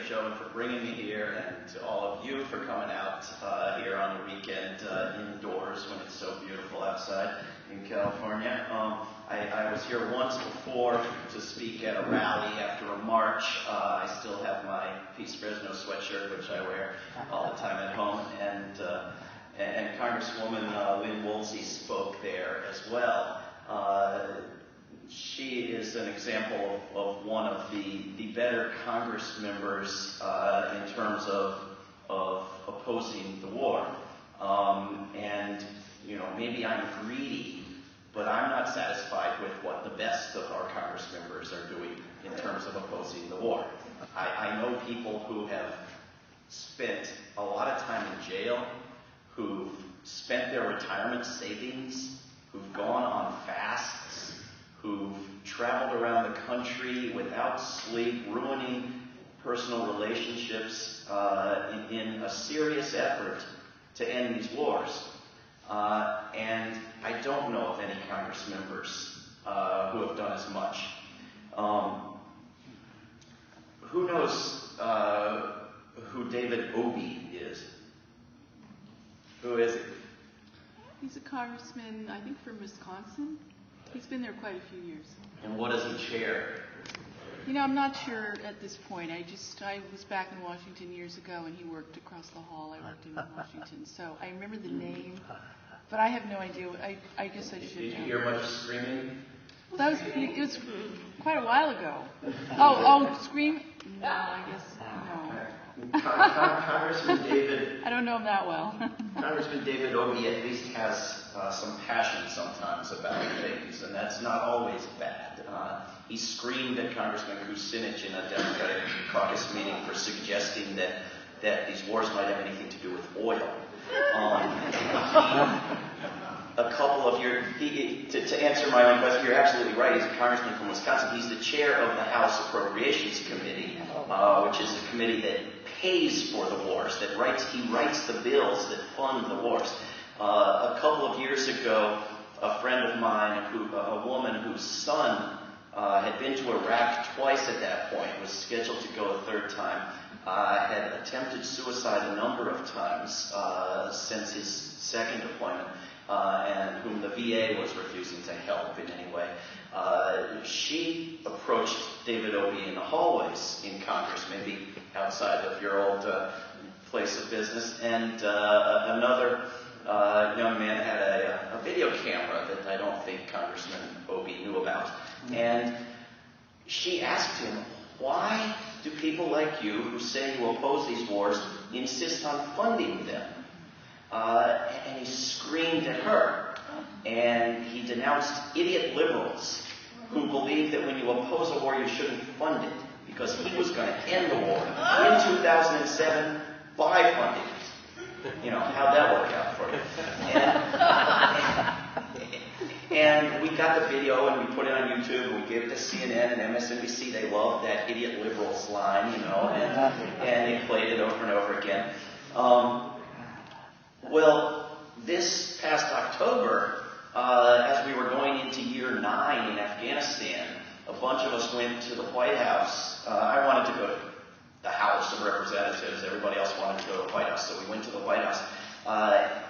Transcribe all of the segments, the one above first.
show and for bringing me here, and to all of you for coming out here on the weekend indoors when it's so beautiful outside in California. I was here once before to speak at a rally after a march. I still have my Peace Fresno sweatshirt, which I wear all the time at home, and Congresswoman Lindae spoke there as well. She is an example of one of the better Congress members in terms of opposing the war. And, you know, maybe I'm greedy, but I'm not satisfied with what the best of our Congress members are doing in terms of opposing the war. I know people who have spent a lot of time in jail, who've spent their retirement savings, who've gone on fasts, who've traveled around the country without sleep, ruining personal relationships in a serious effort to end these wars. And I don't know of any Congress members who have done as much. Who knows who David Obey is? Who is he? He's a congressman, I think, from Wisconsin. He's been there quite a few years. And what does he chair? You know, I'm not sure at this point. I was back in Washington years ago, and he worked across the hall. I worked in Washington, so I remember the name, but I have no idea. I guess I should. Did you hear much screaming? Well, it was quite a while ago. Oh, scream? No, I guess no. Congressman David. I don't know him that well. Congressman David Obey at least has some passion sometimes about things, and that's not always bad. He screamed at Congressman Kucinich in a Democratic caucus meeting for suggesting that these wars might have anything to do with oil. A couple of to answer my own question, you're absolutely right. He's a congressman from Wisconsin. He's the chair of the House Appropriations Committee, which is a committee that pays for the wars, he writes the bills that fund the wars. A couple of years ago, a friend of mine, a woman whose son had been to Iraq twice at that point, was scheduled to go a third time, had attempted suicide a number of times since his second deployment, and whom the VA was refusing to help in any way. She approached David Obey in the hallways in Congress, maybe outside of your old place of business, and another young man had a video camera that I don't think Congressman Obey knew about. And she asked him, why do people like you, who say you oppose these wars, insist on funding them? And he screamed at her. And he denounced idiot liberals who believe that when you oppose a war, you shouldn't fund it, because he was going to end the war in 2007 by funding it. You know, how'd that work out for you? And we got the video and we put it on YouTube and we gave it to CNN and MSNBC. They loved that idiot liberals line, you know, and they played it over and over again. Well, this past October, as we were going into year 9 in Afghanistan, a bunch of us went to the White House. I wanted to go to the House of Representatives. Everybody else wanted to go to the White House, so we went to the White House.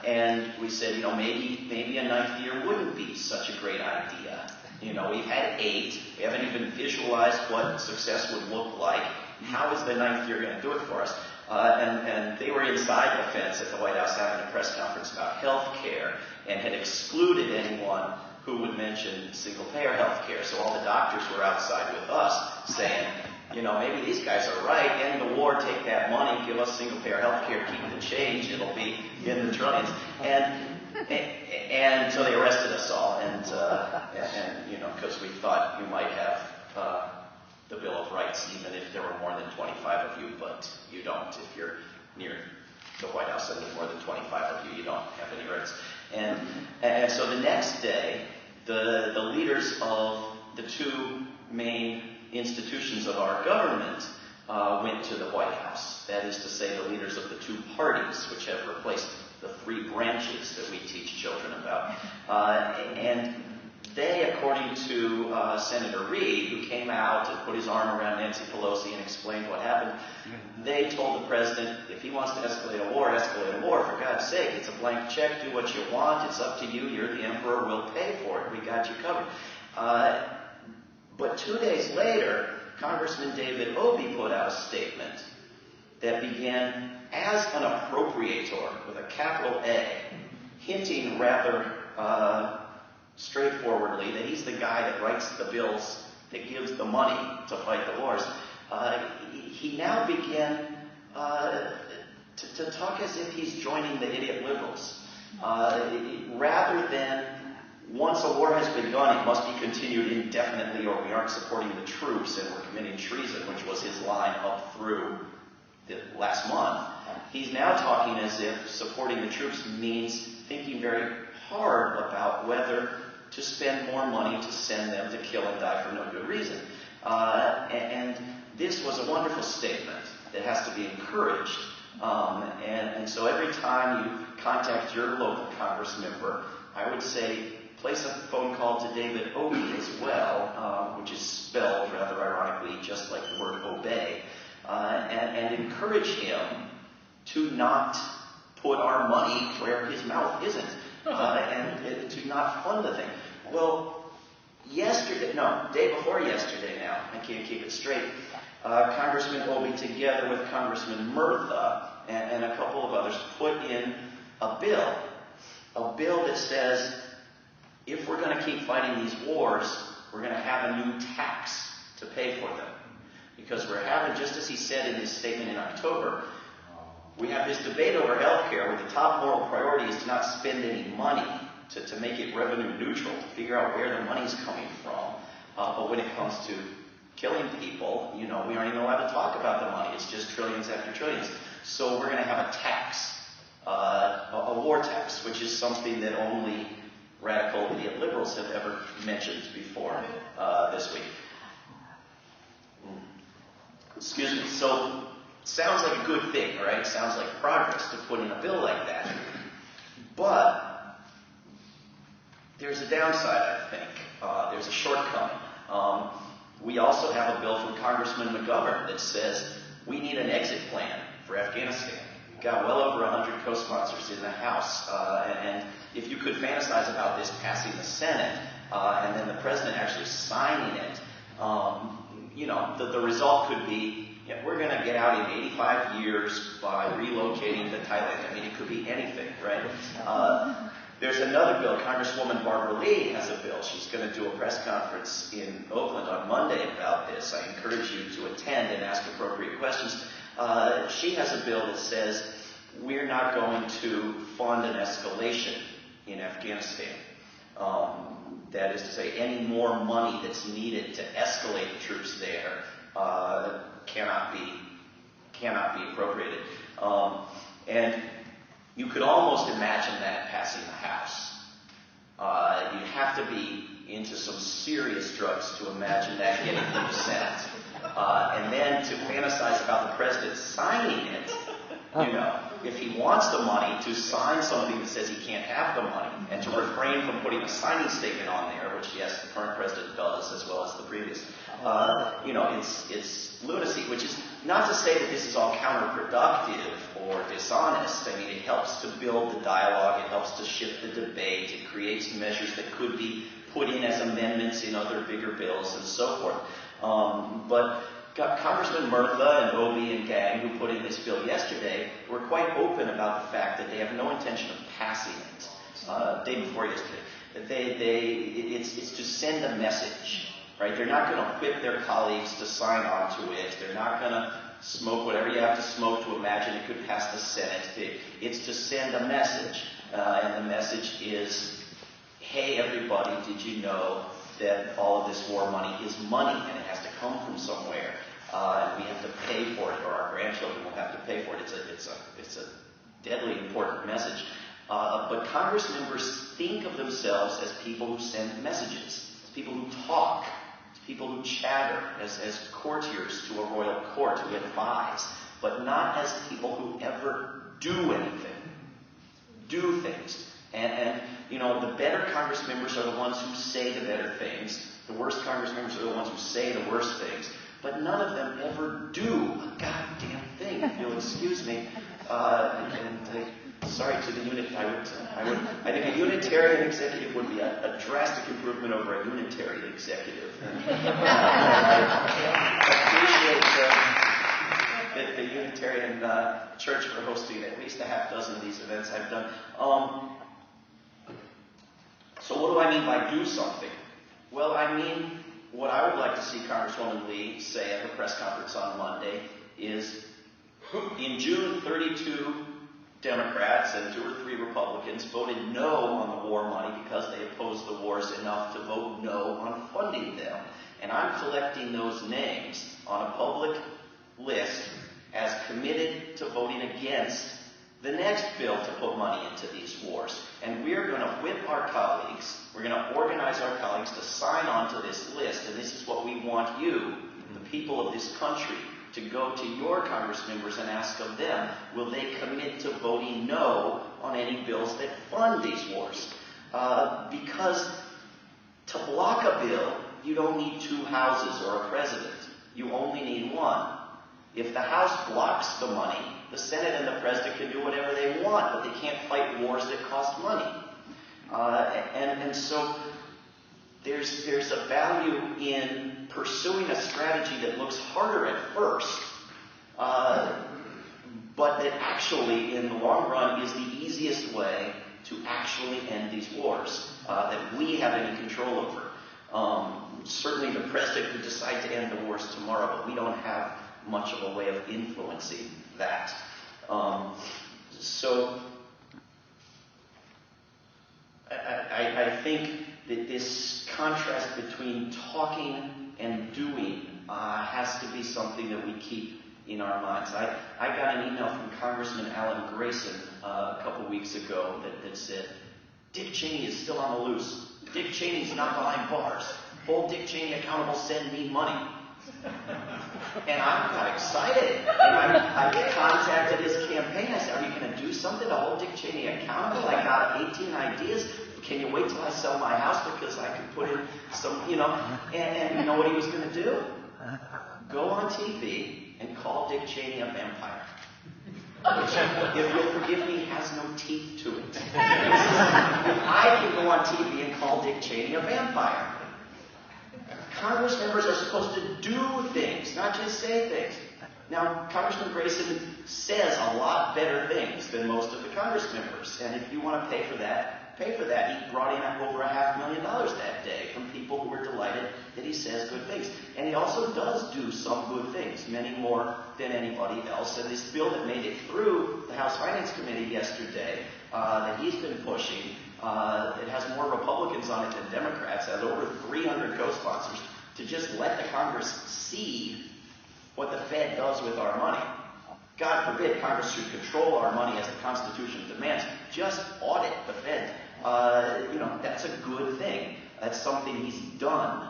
And we said, you know, maybe a 9th year wouldn't be such a great idea. You know, we've had 8. We haven't even visualized what success would look like. How is the 9th year going to do it for us? And they were inside the fence at the White House having a press conference about health care and had excluded anyone who would mention single-payer health care. So all the doctors were outside with us saying, you know, maybe these guys are right. End the war, take that money, give us single-payer health care, keep the change, it'll be in the trillions. And so they arrested us all, and you know, because we thought you might have the Bill of Rights, even if there were more than 25 of you, but you don't. If you're near the White House and there's more than 25 of you, you don't have any rights. And so the next day, the leaders of the 2 main institutions of our government went to the White House. That is to say, the leaders of the 2 parties, which have replaced the 3 branches that we teach children about. And they, according to Senator Reid, who came out and put his arm around Nancy Pelosi and explained what happened, they told the president, if he wants to escalate a war, escalate a war. For God's sake, it's a blank check. Do what you want. It's up to you. You're the emperor. We'll pay for it. We got you covered. But 2 days later, Congressman David Obey put out a statement that began as an appropriator with a capital A, hinting rather straightforwardly that he's the guy that writes the bills, that gives the money to fight the wars. He now began to talk as if he's joining the idiot liberals. Rather than, once a war has begun, it must be continued indefinitely or we aren't supporting the troops and we're committing treason, which was his line up through the last month. He's now talking as if supporting the troops means thinking very hard about whether to spend more money to send them to kill and die for no good reason. And this was a wonderful statement that has to be encouraged. And so every time you contact your local Congress member, I would say place a phone call to David Obey as well, which is spelled rather ironically just like the word obey, and encourage him to not put our money where his mouth isn't, and to not fund the thing. Well, day before yesterday now, I can't keep it straight, Congressman Obey, together with Congressman Murtha and a couple of others, put in a bill that says if we're going to keep fighting these wars, we're going to have a new tax to pay for them. Because we're having, just as he said in his statement in October, we have this debate over health care where the top moral priority is to not spend any money, to make it revenue neutral, to figure out where the money's coming from. But when it comes to killing people, we aren't even allowed to talk about the money. It's just trillions after trillions. So we're going to have a tax, a war tax, which is something that only radical idiot liberals have ever mentioned before this week. Excuse me. So sounds like a good thing, right? Sounds like progress to put in a bill like that. But there's a downside, I think. There's a shortcoming. We also have a bill from Congressman McGovern that says we need an exit plan for Afghanistan. We've got well over 100 co-sponsors in the House. And if you could fantasize about this passing the Senate and then the president actually signing it, the result could be, we're going to get out in 85 years by relocating to Thailand. I mean, it could be anything, right? There's another bill. Congresswoman Barbara Lee has a bill. She's going to do a press conference in Oakland on Monday about this. I encourage you to attend and ask appropriate questions. She has a bill that says we're not going to fund an escalation in Afghanistan. That is to say, any more money that's needed to escalate the troops there cannot be appropriated. And you could almost imagine that passing the House. You have to be into some serious drugs to imagine that getting through the Senate. And then to fantasize about the president signing it, if he wants the money, to sign something that says he can't have the money, and to refrain from putting a signing statement on there, which, yes, the current president does, as well as the previous. It's lunacy, which is not to say that this is all counterproductive or dishonest. I mean, it helps to build the dialogue, it helps to shift the debate, it creates measures that could be put in as amendments in other bigger bills and so forth. But Congressman Murtha and Obey and gang, who put in this bill yesterday, were quite open about the fact that they have no intention of passing it. Day before yesterday, it's to send a message, right? They're not going to whip their colleagues to sign on to it. They're not going to smoke whatever you have to smoke to imagine it could pass the Senate. It's to send a message, and the message is, hey, everybody, did you know that all of this war money is money, and it has to come from somewhere, and we have to pay for it, or our grandchildren will have to pay for it. It's a deadly important message. But Congress members think of themselves as people who send messages, as people who talk, as people who chatter, as courtiers to a royal court who advise, but not as people who ever do anything, do things. And the better Congress members are the ones who say the better things. The worst Congress members are the ones who say the worst things. But none of them ever do a goddamn thing, if you'll excuse me. Sorry to the unit. I think a Unitarian executive would be a drastic improvement over a Unitarian executive. I appreciate the Unitarian Church for hosting at least a half dozen of these events I've done. So what do I mean by do something? Well, I mean what I would like to see Congresswoman Lee say at the press conference on Monday is, in June, 32 Democrats and 2 or 3 Republicans voted no on the war money because they opposed the wars enough to vote no on funding them. And I'm collecting those names on a public list as committed to voting against the next bill to put money into these wars. And we're going to whip our colleagues, we're going to organize our colleagues to sign on to this list, and this is what we want you, the people of this country, to go to your Congress members and ask of them, will they commit to voting no on any bills that fund these wars? Because to block a bill, you don't need 2 houses or a president. You only need 1. If the House blocks the money, the Senate and the President can do whatever they want, but they can't fight wars that cost money. And so there's a value in pursuing a strategy that looks harder at first, but that actually, in the long run, is the easiest way to actually end these wars that we have any control over. Certainly the President could decide to end the wars tomorrow, but we don't have much of a way of influencing that. So I think that this contrast between talking and doing has to be something that we keep in our minds. I got an email from Congressman Alan Grayson a couple weeks ago that said, Dick Cheney is still on the loose. Dick Cheney's not behind bars. Hold Dick Cheney accountable, send me money. And I got excited. And I contacted his campaign. I said, are you going to do something to hold Dick Cheney accountable? I got 18 ideas. Can you wait till I sell my house because I can put in some, And you know what he was going to do? Go on TV and call Dick Cheney a vampire. Which, if you'll forgive me, has no teeth to it. I can go on TV and call Dick Cheney a vampire. Congress members are supposed to do things, not just say things. Now, Congressman Grayson says a lot better things than most of the Congress members. And if you want to pay for that, pay for that. He brought in over $500,000 that day from people who were delighted that he says good things. And he also does do some good things, many more than anybody else. And this bill that made it through the House Finance Committee yesterday that he's been pushing, it has more Republicans on it than Democrats, has over 300 co-sponsors, to just let the Congress see what the Fed does with our money. God forbid Congress should control our money as the Constitution demands. Just audit the Fed. That's a good thing. That's something he's done.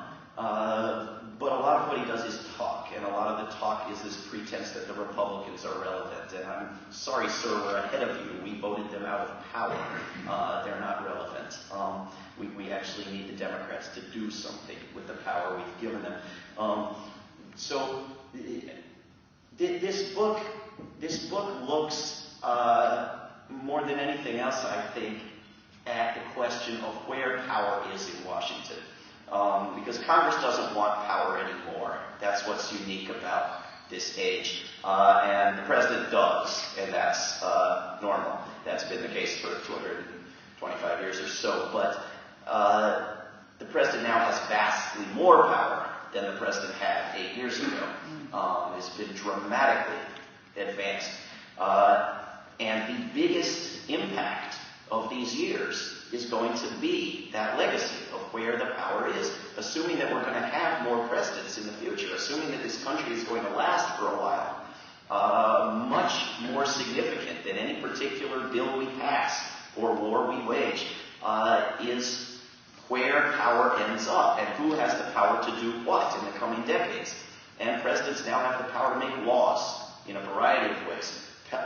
But a lot of what he does is talk, and a lot of the talk is this pretense that the Republicans are relevant. And I'm sorry, sir, we're ahead of you. We voted them out of power. They're not relevant. We actually need the Democrats to do something with the power we've given them. So this book looks more than anything else, I think, at the question of where power is in Washington. Because Congress doesn't want power anymore. That's what's unique about this age. And the President does, and that's normal. That's been the case for 225 years or so. But the President now has vastly more power than the President had 8 years ago. It's been dramatically advanced. And the biggest impact of these years is going to be that legacy of where the power is, assuming that we're going to have more presidents in the future, assuming that this country is going to last for a while. Much more significant than any particular bill we pass or war we wage is where power ends up and who has the power to do what in the coming decades. And presidents now have the power to make laws in a variety of ways.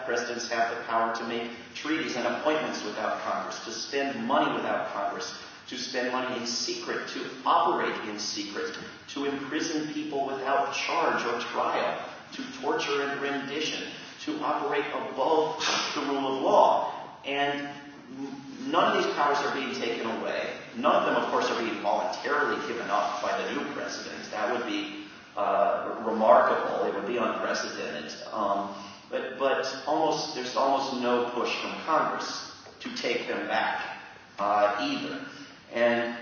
Presidents have the power to make treaties and appointments without Congress, to spend money without Congress, to spend money in secret, to operate in secret, to imprison people without charge or trial, to torture and rendition, to operate above the rule of law. And none of these powers are being taken away. None of them, of course, are being voluntarily given up by the new president. That would be remarkable. It would be unprecedented. But there's almost no push from Congress to take them back either. And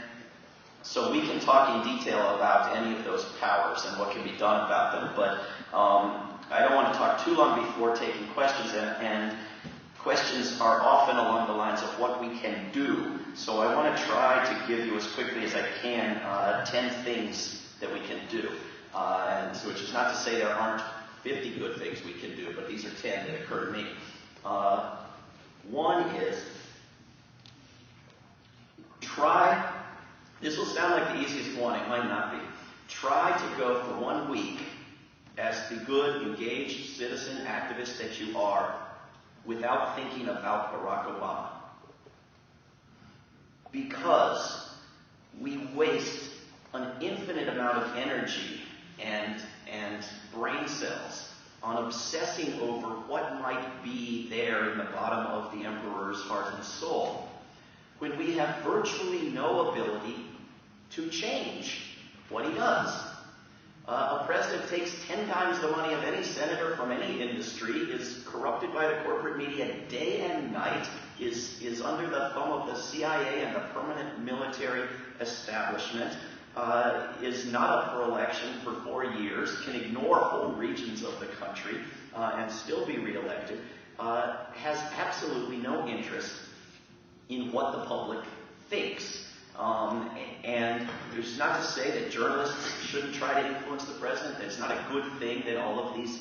so we can talk in detail about any of those powers and what can be done about them. But I don't want to talk too long before taking questions. And questions are often along the lines of what we can do. So I want to try to give you as quickly as I can 10 things that we can do. Which is not to say there aren't 50 good things we can do, but these are 10 that occur to me. One is try, this will sound like the easiest one, it might not be. Try to go for 1 week as the good, engaged citizen activist that you are without thinking about Barack Obama. Because we waste an infinite amount of energy and brain cells on obsessing over what might be there in the bottom of the emperor's heart and soul, when we have virtually no ability to change what he does. A president takes 10 times the money of any senator from any industry, is corrupted by the corporate media day and night, is under the thumb of the CIA and the permanent military establishment, is not up for election for 4 years, can ignore whole regions of the country and still be reelected, has absolutely no interest in what the public thinks. And there's not to say that journalists shouldn't try to influence the president. It's not a good thing that all of these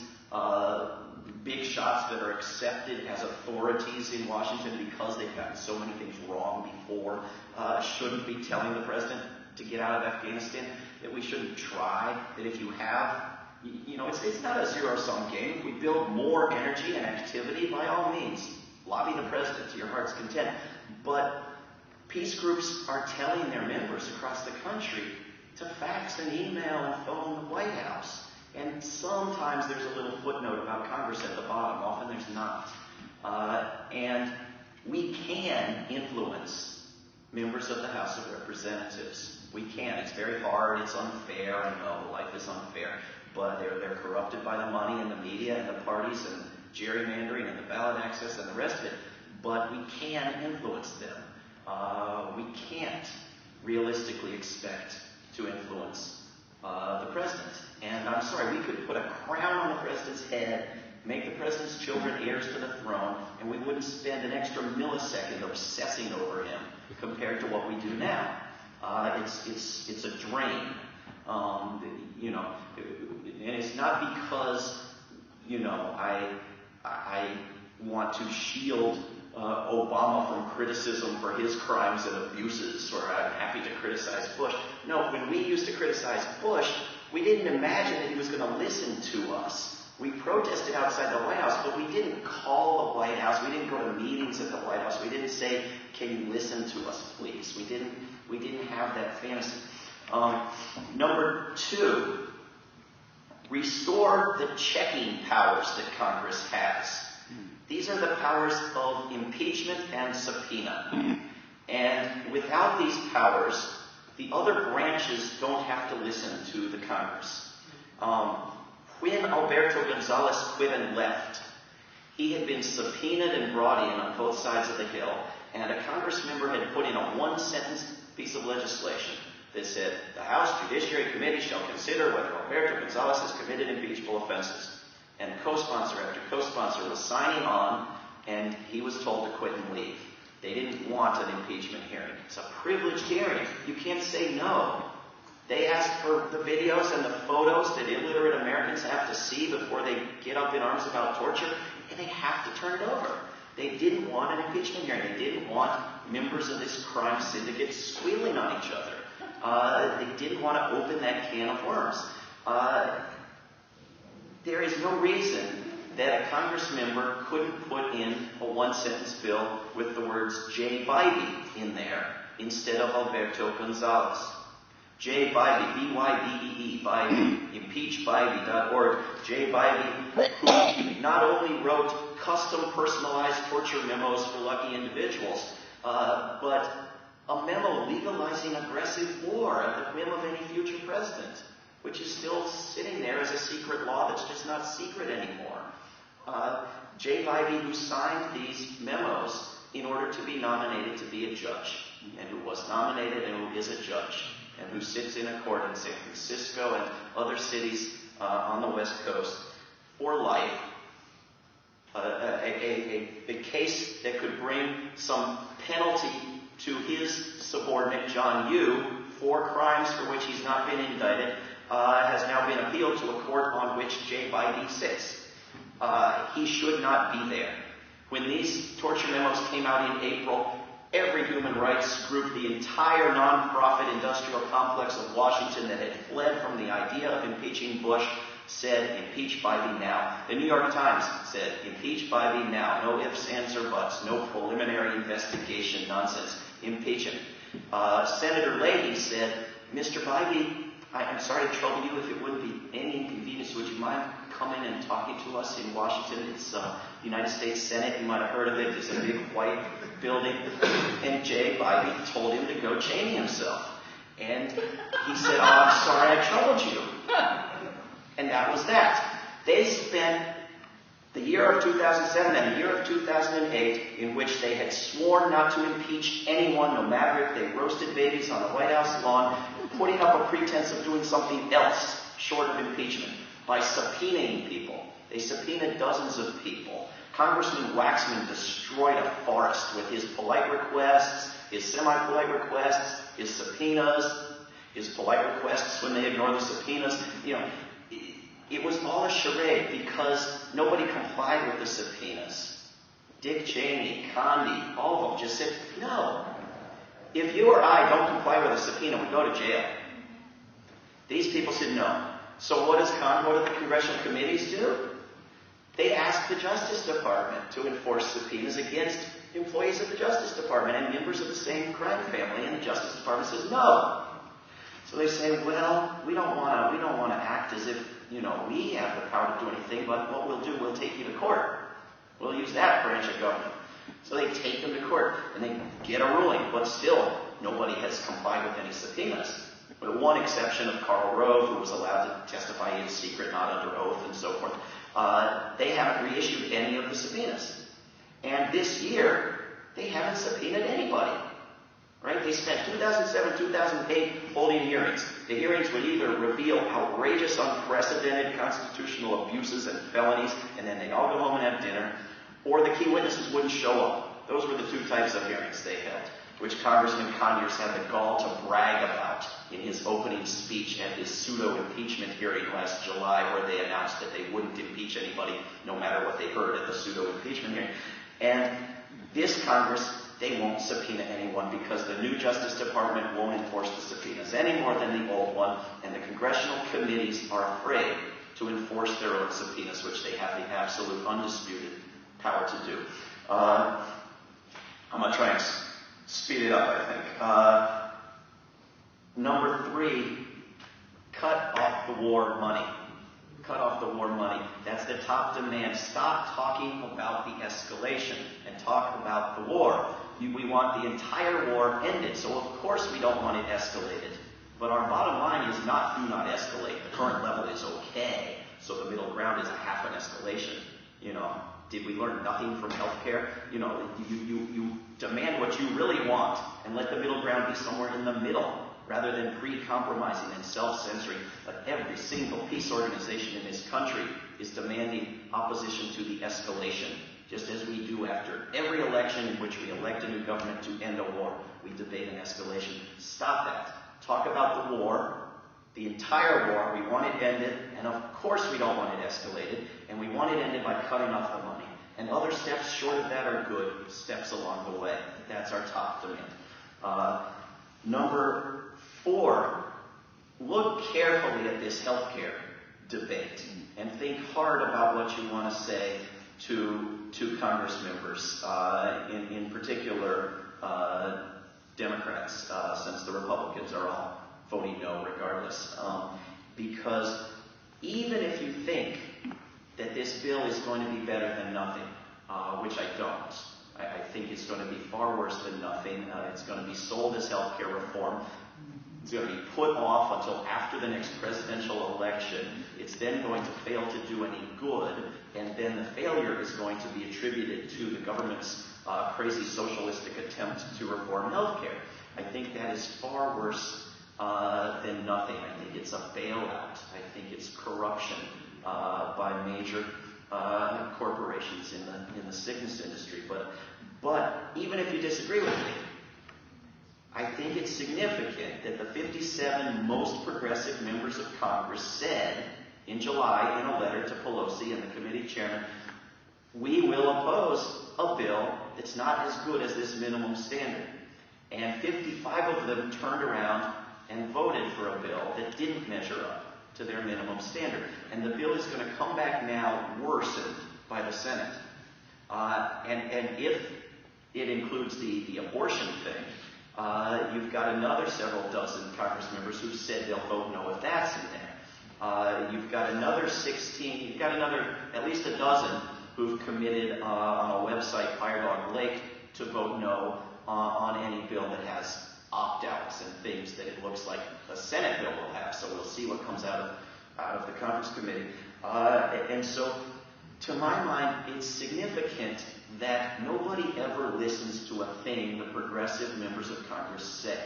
big shots that are accepted as authorities in Washington because they've gotten so many things wrong before shouldn't be telling the president to get out of Afghanistan, that we shouldn't try, that if you have, it's not a zero-sum game. If we build more energy and activity, by all means, lobby the president to your heart's content. But peace groups are telling their members across the country to fax and email and phone the White House. And sometimes there's a little footnote about Congress at the bottom. Often there's not. And we can influence members of the House of Representatives. We can. It's very hard. It's unfair. I know life is unfair. But they're corrupted by the money and the media and the parties and gerrymandering and the ballot access and the rest of it. But we can influence them. We can't realistically expect to influence the president. And I'm sorry, we could put a crown on the president's head, make the president's children heirs to the throne, and we wouldn't spend an extra millisecond obsessing over him compared to what we do now. It's a drain. And it's not because, I want to shield Obama from criticism for his crimes and abuses, or I'm happy to criticize Bush. No, when we used to criticize Bush, we didn't imagine that he was going to listen to us. We protested outside the White House, but we didn't call the White House. We didn't go to meetings at the White House. We didn't say, "Can you listen to us, please?" We didn't have that fantasy. Number 2, restore the checking powers that Congress has. These are the powers of impeachment and subpoena. And without these powers, the other branches don't have to listen to the Congress. When Alberto Gonzalez Quiven left, he had been subpoenaed and brought in on both sides of the Hill, and a Congress member had put in a 1-sentence piece of legislation that said, the House Judiciary Committee shall consider whether Alberto Gonzalez has committed impeachable offenses. And co-sponsor after co-sponsor was signing on, and he was told to quit and leave. They didn't want an impeachment hearing. It's a privileged hearing. You can't say no. They asked for the videos and the photos that illiterate Americans have to see before they get up in arms about torture, and they have to turn it over. They didn't want an impeachment hearing. They didn't want members of this crime syndicate squealing on each other. They didn't want to open that can of worms. There is no reason that a Congress member couldn't put in a one-sentence bill with the words J. Bybee in there instead of Alberto Gonzalez. J. Bybee, B-Y-B-E-E, Bybee, impeachbybee.org. J. Bybee, who not only wrote custom personalized torture memos for lucky individuals, but a memo legalizing aggressive war at the whim of any future president, which is still sitting there as a secret law that's just not secret anymore. J. Bybee, who signed these memos in order to be nominated to be a judge, and who was nominated and who is a judge, and who sits in a court in San Francisco and other cities on the West Coast for life. A case that could bring some penalty to his subordinate, John Yoo, for crimes for which he's not been indicted, has now been appealed to a court on which J. Bybee sits. He should not be there. When these torture memos came out in April, every human rights group, the entire nonprofit industrial complex of Washington that had fled from the idea of impeaching Bush said, impeach Bybee now. The New York Times said, impeach Bybee now. No ifs, ands, or buts. No preliminary investigation nonsense. Impeach him. Senator Leahy said, Mr. Bybee, I'm sorry to trouble you. If it wouldn't be any inconvenience, would you mind coming and talking to us in Washington? It's the United States Senate. You might have heard of it. It's a big white building. And J. Bybee told him to go chain himself. And he said, oh, I'm sorry I troubled you. And that was that. They spent the year of 2007 and the year of 2008 in which they had sworn not to impeach anyone, no matter if they roasted babies on the White House lawn, putting up a pretense of doing something else short of impeachment by subpoenaing people. They subpoenaed dozens of people. Congressman Waxman destroyed a forest with his polite requests, his semi-polite requests, his subpoenas, his polite requests when they ignore the subpoenas. It was all a charade because nobody complied with the subpoenas. Dick Cheney, Condi, all of them just said, no. If you or I don't comply with a subpoena, we go to jail. These people said no. So what do the congressional committees do? They ask the Justice Department to enforce subpoenas against employees of the Justice Department and members of the same crime family, and the Justice Department says no. So they say, well, we don't want to act as if we have the power to do anything, but what we'll do, we'll take you to court. We'll use that branch of government. So they take them to court, and they get a ruling, but still, nobody has complied with any subpoenas. With one exception of Karl Rove, who was allowed to testify in secret, not under oath, and so forth. They haven't reissued any of the subpoenas. And this year, they haven't subpoenaed anybody. Right? They spent 2007, 2008 holding hearings. The hearings would either reveal outrageous, unprecedented constitutional abuses and felonies, and then they'd all go home and have dinner, or the key witnesses wouldn't show up. Those were the two types of hearings they held, which Congressman Conyers had the gall to brag about in his opening speech at his pseudo-impeachment hearing last July, where they announced that they wouldn't impeach anybody no matter what they heard at the pseudo-impeachment hearing. And this Congress, they won't subpoena anyone because the new Justice Department won't enforce the subpoenas any more than the old one, and the congressional committees are afraid to enforce their own subpoenas, which they have the absolute, undisputed power to do. I'm going to try and speed it up, I think. Number 3, cut off the war money. Cut off the war money. That's the top demand. Stop talking about the escalation and talk about the war. We want the entire war ended, so of course we don't want it escalated. But our bottom line is do not escalate. The current level is okay, so the middle ground is a half an escalation. Did we learn nothing from healthcare? You demand what you really want and let the middle ground be somewhere in the middle rather than pre-compromising and self-censoring. But every single peace organization in this country is demanding opposition to the escalation, just as we do after every election in which we elect a new government to end a war. We debate an escalation. Stop that. Talk about the war, the entire war. We want it ended, and of course we don't want it escalated, and we want it ended by cutting off the money. And other steps short of that are good steps along the way. That's our top demand. Number 4, look carefully at this health care debate and think hard about what you want to say to Congress members, in particular Democrats, since the Republicans are all voting no regardless. Because even if you think that this bill is going to be better than nothing, which I don't, I think it's going to be far worse than nothing. It's going to be sold as health care reform. It's going to be put off until after the next presidential election. It's then going to fail to do any good, and then the failure is going to be attributed to the government's crazy socialistic attempt to reform health care. I think that is far worse than nothing. I think it's a bailout. I think it's corruption by major corporations in the sickness industry. But even if you disagree with me, I think it's significant that the 57 most progressive members of Congress said in July in a letter to Pelosi and the committee chairman, we will oppose a bill that's not as good as this minimum standard. And 55 of them turned around and voted for a bill that didn't measure up to their minimum standard. And the bill is going to come back now worsened by the Senate. And if it includes the abortion thing, you've got another several dozen Congress members who've said they'll vote no if that's in there. You've got another 16, you've got another at least a dozen who've committed on a website, Firedog Lake, to vote no on any bill that has opt-outs and things that it looks like a Senate bill will have. So we'll see what comes out of the Congress committee. And so, to my mind, it's significant that nobody ever listens to a thing the progressive members of Congress say,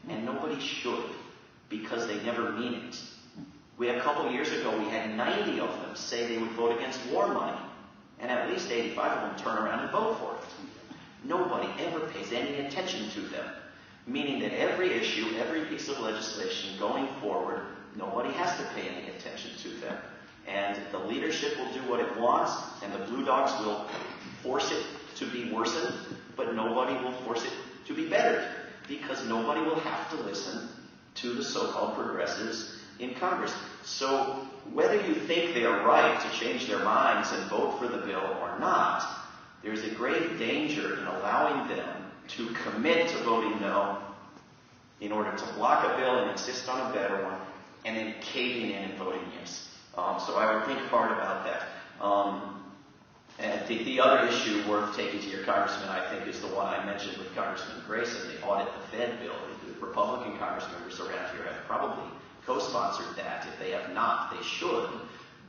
and nobody should, because they never mean it. A couple years ago, we had 90 of them say they would vote against war money, and at least 85 of them turn around and vote for it. Nobody ever pays any attention to them, meaning that every issue, every piece of legislation going forward, nobody has to pay any attention to them. And the leadership will do what it wants, and the Blue Dogs will force it to be worsened, but nobody will force it to be bettered, because nobody will have to listen to the so-called progressives in Congress. So whether you think they are right to change their minds and vote for the bill or not, there's a grave danger in allowing them to commit to voting no in order to block a bill and insist on a better one, and then caving in and voting yes. So I would think hard about that. And the other issue worth taking to your congressman, I think, is the one I mentioned with Congressman Grayson, the audit the Fed bill. The Republican Congress members around here have probably co-sponsored that. If they have not, they should.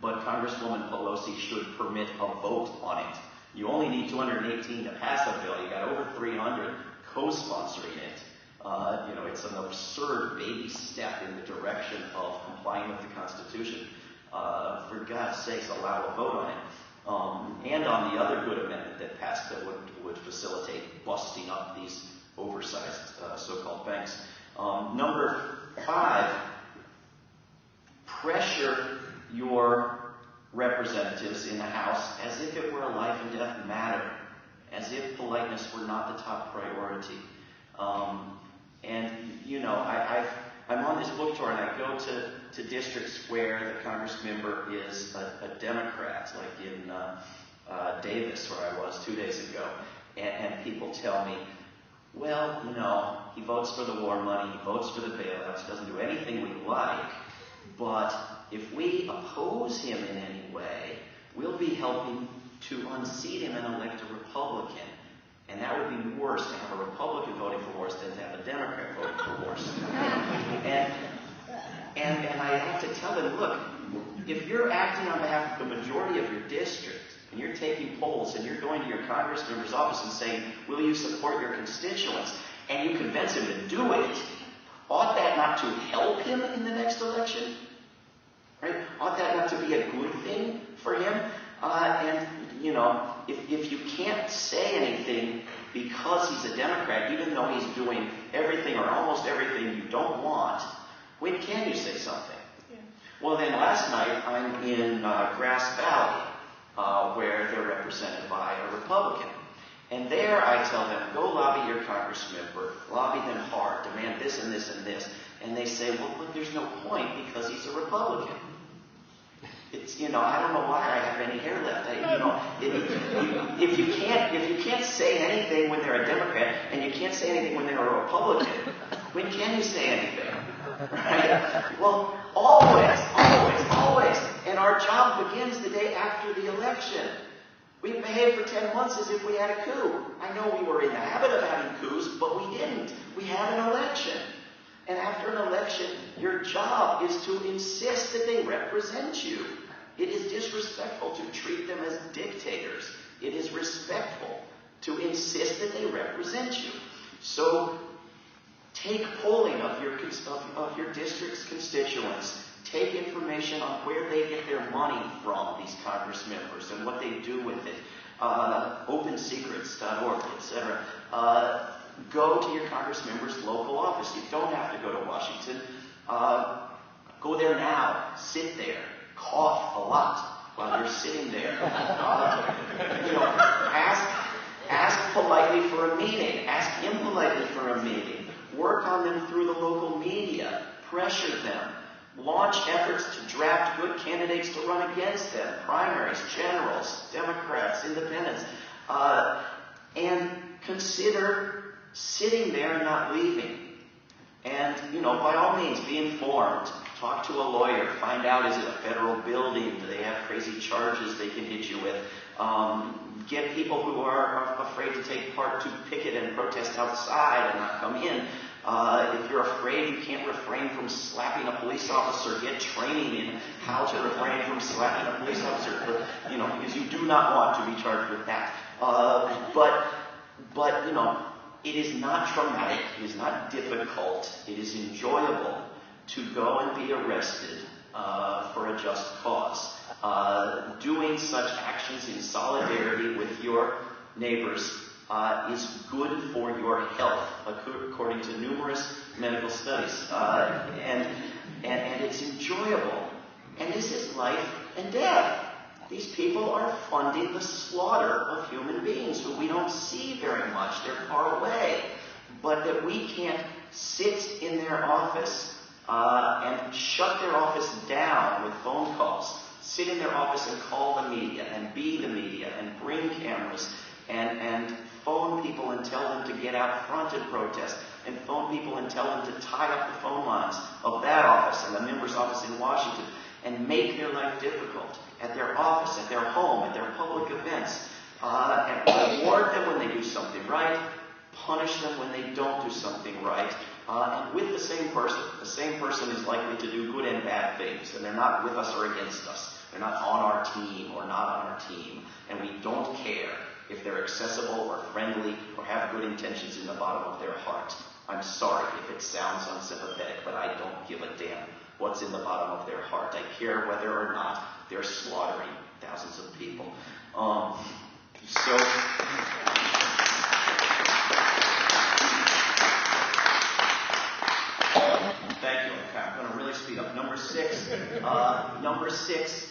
But Congresswoman Pelosi should permit a vote on it. You only need 218 to pass a bill. You got over 300 co-sponsoring it. It's an absurd baby step in the direction of complying with the Constitution. For God's sakes, allow a vote on it. And on the other good amendment that passed that would facilitate busting up these oversized so-called banks. Number 5, pressure your representatives in the House as if it were a life and death matter, as if politeness were not the top priority. I'm on this book tour, and I go to districts where the Congress member is a Democrat, like in Davis, where I was 2 days ago, and people tell me, well, he votes for the war money, he votes for the bailouts, doesn't do anything we like, but if we oppose him in any way, we'll be helping to unseat him and elect a Republican. And that would be worse to have a Republican voting for worse than to have a Democrat voting for worse. And I have to tell them, look, if you're acting on behalf of the majority of your district, and you're taking polls, and you're going to your Congress member's office and saying, will you support your constituents, and you convince him to do it, ought that not to help him in the next election? Right? Ought that not to be a good thing for him? If you can't say anything because he's a Democrat, even though he's doing everything or almost everything you don't want, when can you say something? Yeah. Well, then last night I'm in Grass Valley, where they're represented by a Republican. And there I tell them, go lobby your Congress member, lobby them hard, demand this and this and this. And they say, well, look, there's no point because he's a Republican. It's, I don't know why I have any hair left. If you can't say anything when they're a Democrat and you can't say anything when they're a Republican, when can you say anything? Right? Well, always. And our job begins the day after the election. We behaved for 10 months as if we had a coup. I know we were in the habit of having coups, but we didn't. We had an election. And after an election, your job is to insist that they represent you. It is disrespectful to treat them as dictators. It is respectful to insist that they represent you. So take polling of your district's constituents. Take information on where they get their money from, these Congress members, and what they do with it. OpenSecrets.org, etc. Go to your Congress member's local office. You don't have to go to Washington. Go there now. Sit there. Cough a lot while you're sitting there. Ask politely for a meeting. Ask impolitely for a meeting. Work on them through the local media. Pressure them. Launch efforts to draft good candidates to run against them. Primaries, generals, Democrats, independents. And consider sitting there and not leaving. And, by all means, be informed. Talk to a lawyer. Find out, is it a federal building? Do they have crazy charges they can hit you with? Get people who are afraid to take part to picket and protest outside and not come in. If you're afraid you can't refrain from slapping a police officer, get training in how to refrain from slapping a police officer, because you do not want to be charged with that. But it is not traumatic, it is not difficult, it is enjoyable to go and be arrested for a just cause. Doing such actions in solidarity with your neighbors is good for your health, according to numerous medical studies. And it's enjoyable. And this is life and death. These people are funding the slaughter of human beings who we don't see very much. They're far away. But that we can't sit in their office and shut their office down with phone calls. Sit in their office and call the media and be the media and bring cameras and phone people and tell them to get out front and protest, and phone people and tell them to tie up the phone lines of that office and the member's office in Washington, and make their life difficult at their office, at their home, at their public events, and reward them when they do something right, punish them when they don't do something right, and with the same person. The same person is likely to do good and bad things, and they're not with us or against us. They're not on our team or not on our team, and we don't care if they're accessible or friendly or have good intentions in the bottom of their heart. I'm sorry if it sounds unsympathetic, but I don't give a damn what's in the bottom of their heart. I care whether or not they're slaughtering thousands of people. Thank you. Okay, I'm going to really speed up. Number six,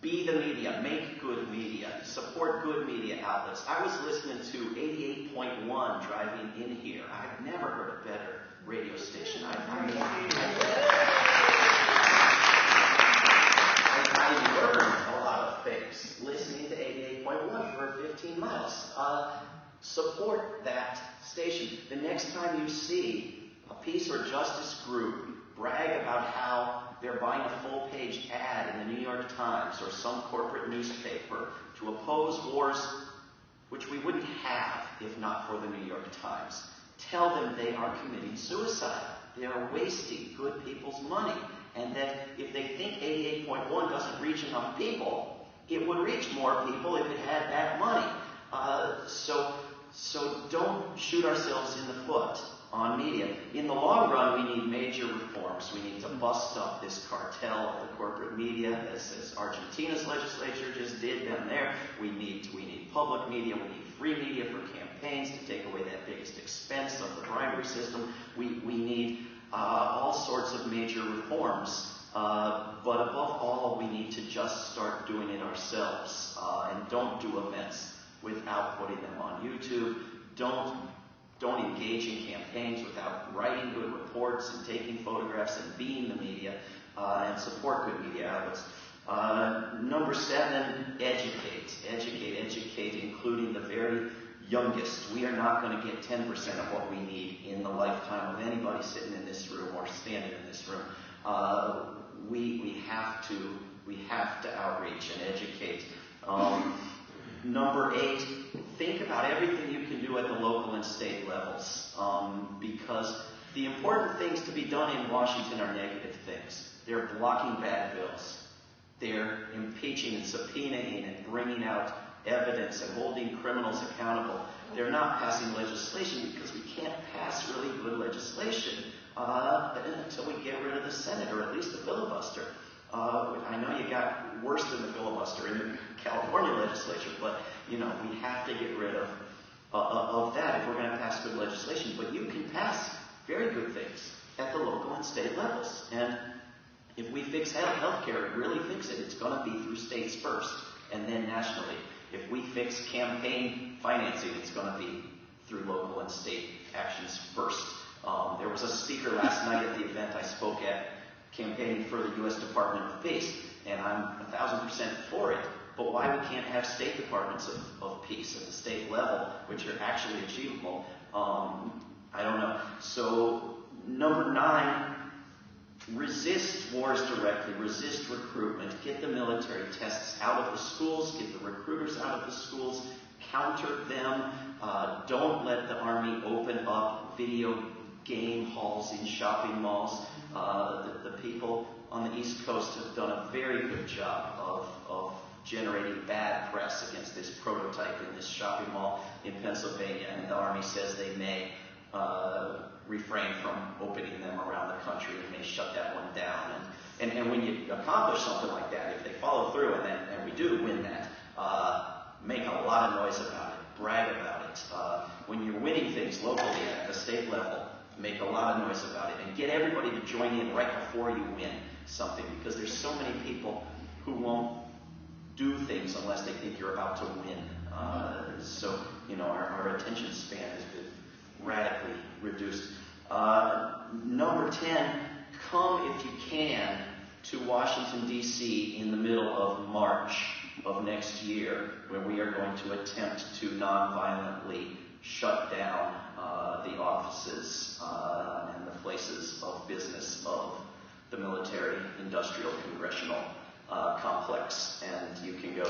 be the media. Make good media. Support good media outlets. I was listening to 88.1 driving in here. I've never heard a better radio station. I learned a lot of things listening to 88.1 for 15 miles. Support that station. The next time you see a peace or justice group brag about how they're buying a full-page ad in the New York Times or some corporate newspaper to oppose wars which we wouldn't have if not for the New York Times, tell them they are committing suicide. They are wasting good people's money. And that if they think 88.1 doesn't reach enough people, it would reach more people if it had that money. So don't shoot ourselves in the foot on media. In the long run, we need major reforms. We need to bust up this cartel of the corporate media, as Argentina's legislature just did down there. We need public media. We need free media for campaigns to take away that biggest expense of the primary system. We need all sorts of major reforms. But above all, we need to just start doing it ourselves. And don't do events without putting them on YouTube. Don't engage in campaigns without writing good reports and taking photographs and being the media, and support good media outlets. Number 7, educate, including the very youngest. We are not going to get 10% of what we need in the lifetime of anybody sitting in this room or standing in this room. We have to outreach and educate. Number 8, think about everything you can do at the local and state levels, because the important things to be done in Washington are negative things. They're blocking bad bills. They're impeaching and subpoenaing and bringing out evidence and holding criminals accountable. They're not passing legislation because we can't pass really good legislation until we get rid of the Senate, or at least the filibuster. I know you got worse than the filibuster in the California legislature, but we have to get rid of that if we're going to pass good legislation. But you can pass very good things at the local and state levels. And if we fix health care, really fix it, it's going to be through states first and then nationally. If we fix campaign financing, it's going to be through local and state actions first. There was a speaker last night at the event I spoke at campaigning for the U.S. Department of Peace, and I'm 1,000% for it. But why we can't have state departments of peace at the state level, which are actually achievable, I don't know. So number 9, resist wars directly, resist recruitment, get the military tests out of the schools, get the recruiters out of the schools, counter them. Don't let the Army open up video game halls in shopping malls. The people on the East Coast have done a very good job of generating bad press against this prototype in this shopping mall in Pennsylvania, and the Army says they may refrain from opening them around the country and may shut that one down. And when you accomplish something like that, if they follow through and we do win that, make a lot of noise about it, brag about it. When you're winning things locally at the state level, make a lot of noise about it and get everybody to join in right before you win something, because there's so many people who won't do things unless they think you're about to win. So our attention span has been radically reduced. Number 10, come if you can to Washington, D.C. in the middle of March of next year, where we are going to attempt to nonviolently shut down the offices and the places of business of the military, industrial, congressional complex. And you can go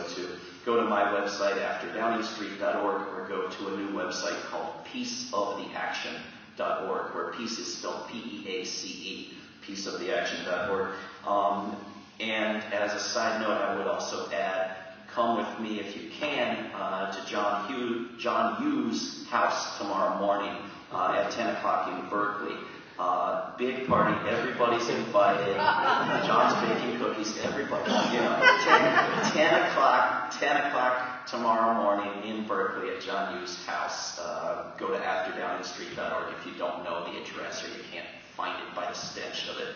to my website, afterdowningstreet.org, or go to a new website called peaceoftheaction.org, where peace is spelled P-E-A-C-E, peaceoftheaction.org. And as a side note, I would also add, come with me if you can to John Hughes' house tomorrow morning at 10 o'clock in Berkeley. Big party, everybody's invited. John's baking cookies, everybody. 10 o'clock tomorrow morning in Berkeley at John Hughes' house. Go to afterdowningstreet.org if you don't know the address or you can't find it by the stench of it.